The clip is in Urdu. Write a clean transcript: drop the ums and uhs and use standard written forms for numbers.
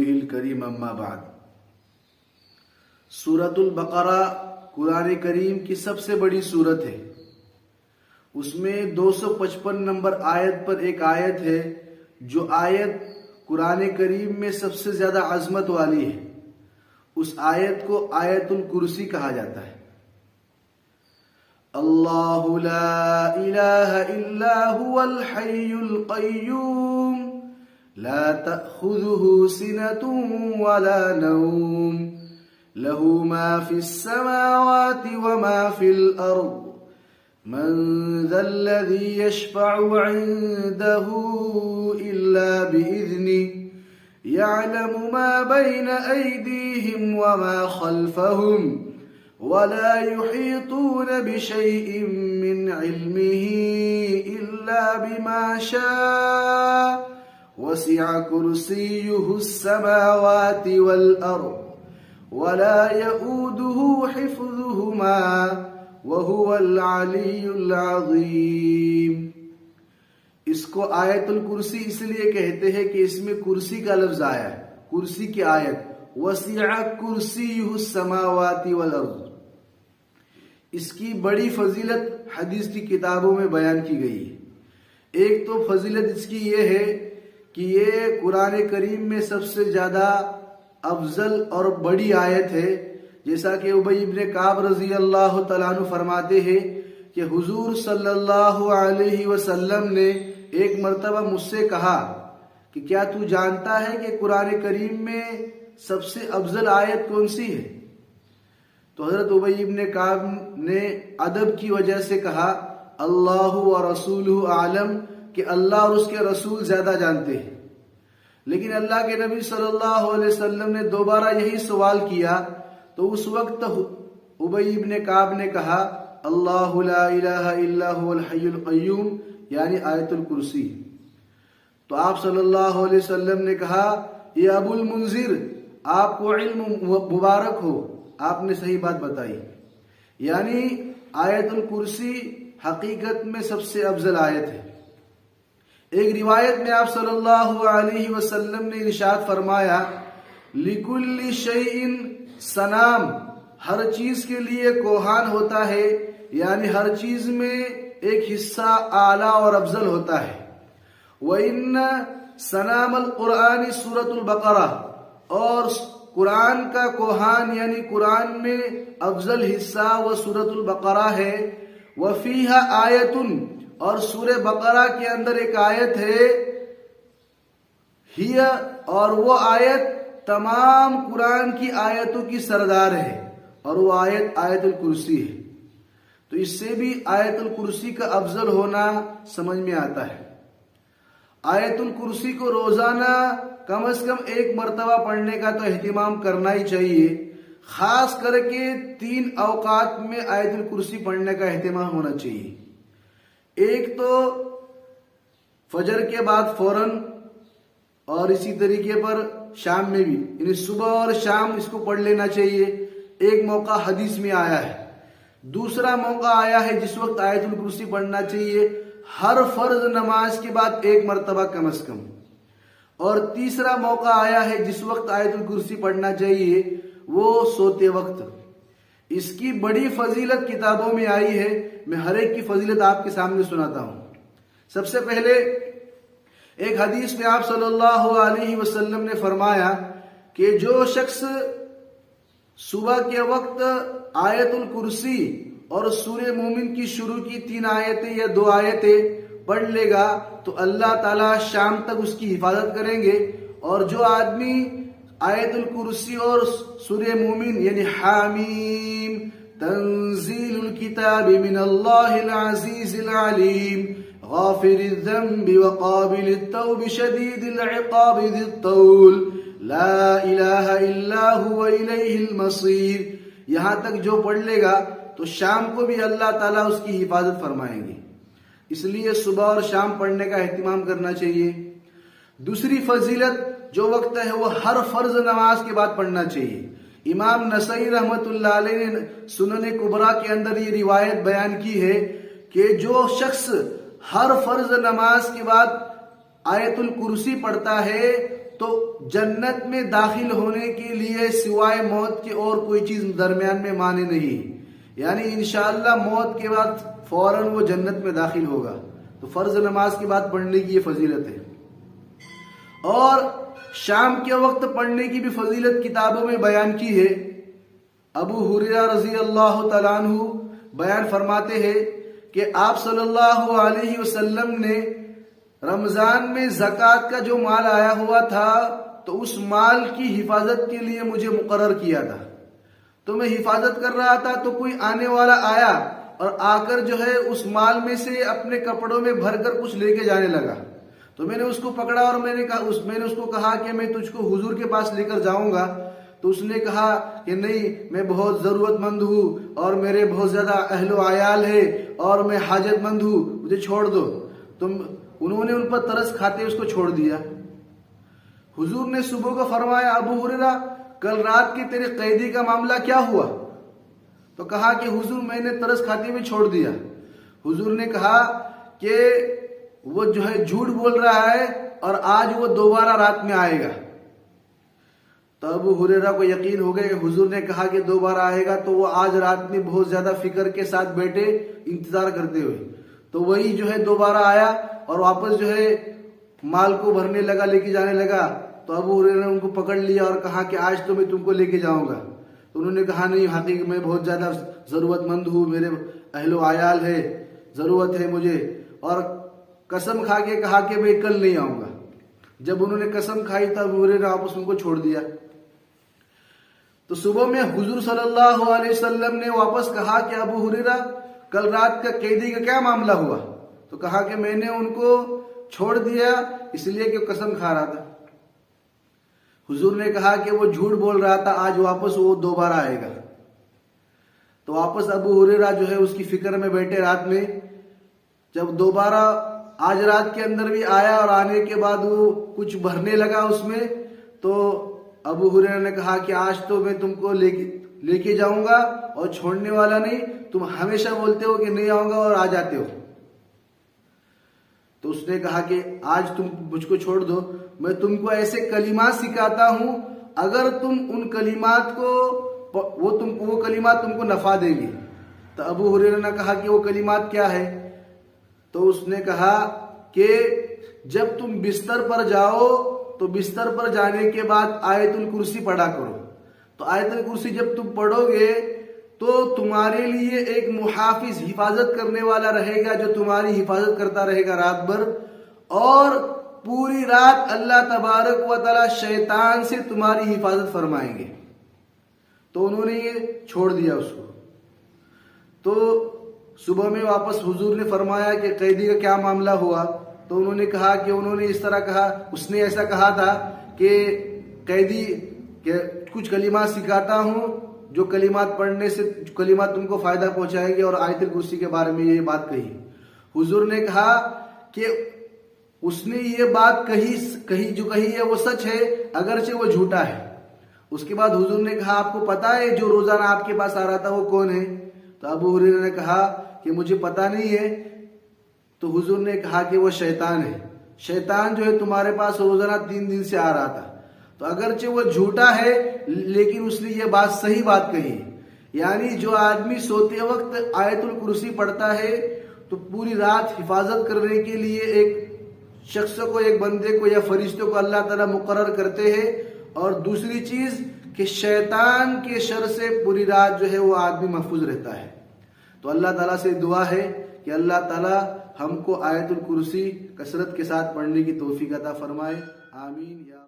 رسوله الكريم اما بعد۔ سورۃ البقرہ قرآن کریم کی سب سے بڑی سورت ہے۔ اس میں 255 نمبر آیت پر ایک آیت ہے جو آیت قرآن کریم میں سب سے زیادہ عظمت والی ہے۔ اس آیت کو آیت الکرسی کہا جاتا ہے۔ اللہ لا الہ الا هو الحی القیوم لا تأخذه سنة ولا نوم له ما في السماوات وما في الأرض من ذا الذي يشفع عنده إلا بإذنه يعلم ما بين أيديهم وما خلفهم ولا يحيطون بشيء من علمه إلا بما شاء وسع كرسيه السماوات والأرض ولا يؤوده حفظهما وهو العلی العظیم۔ اس کو آیت الکرسی اس لیے کہتے ہیں کہ اس میں کرسی کا لفظ آیا ہے، کرسی کی آیت وسع کرسیہ السماوات والارض۔ اس کی بڑی فضیلت حدیث کی کتابوں میں بیان کی گئی ہے۔ ایک تو فضیلت اس کی یہ ہے کہ یہ قرآن کریم میں سب سے زیادہ افضل اور بڑی آیت ہے، جیسا کہ ابی ابن کعب رضی اللہ تعالیٰ عنہ فرماتے ہیں کہ حضور صلی اللہ علیہ وسلم نے ایک مرتبہ مجھ سے کہا کہ کیا تو جانتا ہے کہ قرآن کریم میں سب سے افضل آیت کون سی ہے؟ تو حضرت ابی ابن کعب نے ادب کی وجہ سے کہا اللہ و رسولہ اعلم، کہ اللہ اور اس کے رسول زیادہ جانتے ہیں۔ لیکن اللہ کے نبی صلی اللہ علیہ وسلم نے دوبارہ یہی سوال کیا تو اس وقت ابی ابن کعب نے کہا اللہ لا الہ الا هو الحی القیوم، یعنی آیت الکرسی۔ تو آپ صلی اللہ علیہ وسلم نے کہا یہ ابو المنذر، آپ کو علم مبارک ہو، آپ نے صحیح بات بتائی، یعنی آیت الکرسی حقیقت میں سب سے افضل آیت ہے۔ ایک روایت میں آپ صلی اللہ علیہ وسلم نے ارشاد فرمایا لِكُلِّ شَيْءٍ سنام، ہر چیز کے لیے کوہان ہوتا ہے، یعنی ہر چیز میں ایک حصہ اعلیٰ اور افضل ہوتا ہے۔ وَإِنَّ سَنَامَ الْقُرْآنِ سورۃ البقرہ، اور قرآن کا کوہان یعنی قرآن میں افضل حصہ وہ سورۃ البقرہ ہے۔ وَفِيهَا آیَةٌ، اور سورہ بقرہ کے اندر ایک آیت ہے ہی، اور وہ آیت تمام قرآن کی آیتوں کی سردار ہے، اور وہ آیت آیت الکرسی ہے۔ تو اس سے بھی آیت الکرسی کا افضل ہونا سمجھ میں آتا ہے۔ آیت الکرسی کو روزانہ کم از کم ایک مرتبہ پڑھنے کا تو اہتمام کرنا ہی چاہیے، خاص کر کے 3 اوقات میں آیت الکرسی پڑھنے کا اہتمام ہونا چاہیے۔ ایک تو فجر کے بعد فوراً، اور اسی طریقے پر شام میں بھی، یعنی صبح اور شام اس کو پڑھ لینا چاہیے۔ ایک موقع حدیث میں آیا ہے۔ دوسرا موقع آیا ہے جس وقت آیت الکرسی پڑھنا چاہیے ہر فرض نماز کے بعد 1 مرتبہ کم از کم۔ اور تیسرا موقع آیا ہے جس وقت آیت الکرسی پڑھنا چاہیے وہ سوتے وقت۔ اس کی بڑی فضیلت کتابوں میں آئی ہے، میں ہر ایک کی فضیلت آپ کے سامنے سناتا ہوں۔ سب سے پہلے ایک حدیث میں آپ صلی اللہ علیہ وسلم نے فرمایا کہ جو شخص صبح کے وقت آیت الکرسی اور سورہ مومن کی شروع کی 3 آیتیں یا 2 آیتیں پڑھ لے گا تو اللہ تعالیٰ شام تک اس کی حفاظت کریں گے۔ اور جو آدمی آیت الکرسی اور سورہ مومن یعنی حامیم تنزیل الکتاب من اللہ العزیز العلیم غافر الذنب وقابل التوب شدید العقاب ذی الطول لا الہ الا هو الیہ المصیر، یہاں تک جو پڑھ لے گا تو شام کو بھی اللہ تعالیٰ اس کی حفاظت فرمائیں گے۔ اس لیے صبح اور شام پڑھنے کا اہتمام کرنا چاہیے۔ دوسری فضیلت جو وقت ہے وہ ہر فرض نماز کے بعد پڑھنا چاہیے۔ امام نسائی رحمۃ اللہ علیہ نے سنن کبریٰ کے اندر یہ روایت بیان کی ہے کہ جو شخص ہر فرض نماز کے بعد آیت الکرسی پڑھتا ہے تو جنت میں داخل ہونے کے لیے سوائے موت کے اور کوئی چیز درمیان میں مانے نہیں، یعنی انشاءاللہ موت کے بعد فوراً وہ جنت میں داخل ہوگا۔ تو فرض نماز کی بات پڑھنے کی یہ فضیلت ہے، اور شام کے وقت پڑھنے کی بھی فضیلت کتابوں میں بیان کی ہے۔ ابو ہریرہ رضی اللہ تعالیٰ عنہ بیان فرماتے ہیں کہ آپ صلی اللہ علیہ وسلم نے رمضان میں زکوٰۃ کا جو مال آیا ہوا تھا تو اس مال کی حفاظت کے لیے مجھے مقرر کیا تھا، تو میں حفاظت کر رہا تھا تو کوئی آنے والا آیا اور آ کر جو ہے اس مال میں سے اپنے کپڑوں میں بھر کر کچھ لے کے جانے لگا، تو میں نے اس کو پکڑا اور میں نے اس کو کہا کہ میں تجھ کو حضور کے پاس لے کر جاؤں گا، تو اس نے کہا کہ نہیں، میں بہت ضرورت مند ہوں اور میرے بہت زیادہ اہل و عیال ہے اور میں حاجت مند ہوں، مجھے چھوڑ دو۔ انہوں نے ان پر ترس کھاتے اس کو چھوڑ دیا۔ حضور نے صبح کو فرمایا، ابو ہریرہ کل رات کے تیرے قیدی کا معاملہ کیا ہوا؟ تو کہا کہ حضور میں نے ترس کھاتے ہوئے چھوڑ دیا۔ حضور نے کہا کہ وہ جو ہے جھوٹ بول رہا ہے اور آج وہ دوبارہ رات میں آئے گا۔ تو ابو ہریرہ کو یقین ہو گیا کہ حضور نے کہا کہ دوبارہ آئے گا، تو وہ آج رات میں بہت زیادہ فکر کے ساتھ بیٹھے انتظار کرتے ہوئے، تو وہی جو ہے دوبارہ آیا اور واپس جو ہے مال کو بھرنے لگا، لے کے جانے لگا۔ تو ابو ہریرہ نے ان کو پکڑ لیا اور کہا کہ آج تو میں تم کو لے کے جاؤں گا۔ تو انہوں نے کہا نہیں، حقیقت میں بہت زیادہ ضرورت مند ہوں، میرے اہل و عیال ہے، ضرورت ہے مجھے، اور قسم کھا کے کہا کہ میں کل نہیں آؤں گا۔ جب انہوں نے قسم کھائی تو ابو ہریرہ واپس ان کو چھوڑ دیا۔ تو صبح میں حضور صلی اللہ علیہ وسلم نے واپس کہا کہ ابو ہریرہ کل رات کا قیدی کا کیا معاملہ ہوا؟ تو کہا کہ میں نے ان کو چھوڑ دیا اس لیے کہ قسم کھا رہا تھا۔ حضور نے کہا کہ وہ جھوٹ بول رہا تھا، آج واپس وہ دوبارہ آئے گا۔ تو واپس ابو ہریرہ جو ہے اس کی فکر میں بیٹھے رات میں، جب دوبارہ آج رات کے اندر بھی آیا اور آنے کے بعد وہ کچھ بھرنے لگا اس میں، تو ابو ہریرہ نے کہا کہ آج تو میں تم کو لے کے جاؤں گا اور چھوڑنے والا نہیں، تم ہمیشہ بولتے ہو کہ نہیں آؤں گا اور آ جاتے ہو۔ تو اس نے کہا کہ آج تم مجھ کو چھوڑ دو، میں تم کو ایسے کلمات سکھاتا ہوں، اگر تم ان کلمات کو وہ کلمات تم کو نفع دیں گے۔ تو ابو ہریرہ نے کہا کہ وہ کلمات کیا ہے؟ تو اس نے کہا کہ جب تم بستر پر جاؤ تو بستر پر جانے کے بعد آیت الکرسی پڑھا کرو۔ تو آیت الکرسی جب تم پڑھو گے تو تمہارے لیے ایک محافظ، حفاظت کرنے والا رہے گا جو تمہاری حفاظت کرتا رہے گا رات بھر، اور پوری رات اللہ تبارک و تعالی شیطان سے تمہاری حفاظت فرمائیں گے۔ تو انہوں نے یہ چھوڑ دیا اس کو۔ تو صبح میں واپس حضور نے فرمایا کہ قیدی کا کیا معاملہ ہوا؟ تو انہوں نے کہا کہ انہوں نے اس طرح کہا، اس نے ایسا کہا تھا کہ قیدی کہ کچھ کلمات سکھاتا ہوں جو کلمات پڑھنے سے کلمات تم کو فائدہ پہنچائے گے، اور آیت الکرسی کے بارے میں یہ بات کہی۔ حضور نے کہا کہ اس نے یہ بات جو کہی ہے وہ سچ ہے، اگرچہ وہ جھوٹا ہے۔ اس کے بعد حضور نے کہا آپ کو پتا ہے جو روزانہ آپ کے پاس آ رہا تھا وہ کون ہے؟ تو ابو ہریرہ نے کہا کہ مجھے پتا نہیں ہے۔ تو حضور نے کہا کہ وہ شیطان ہے، شیطان جو ہے تمہارے پاس روزانہ 3 دن سے آ رہا تھا۔ تو اگرچہ وہ جھوٹا ہے لیکن اس نے یہ بات صحیح بات کہی، یعنی جو آدمی سوتے وقت آیت الکرسی پڑھتا ہے تو پوری رات حفاظت کرنے کے لیے ایک شخص کو، ایک بندے کو یا فرشتوں کو اللہ تعالیٰ مقرر کرتے ہیں، اور دوسری چیز کہ شیطان کے شر سے پوری رات جو ہے وہ آدمی محفوظ رہتا ہے۔ تو اللہ تعالیٰ سے دعا ہے کہ اللہ تعالیٰ ہم کو آیت الکرسی کثرت کے ساتھ پڑھنے کی توفیق عطا فرمائے، آمین یا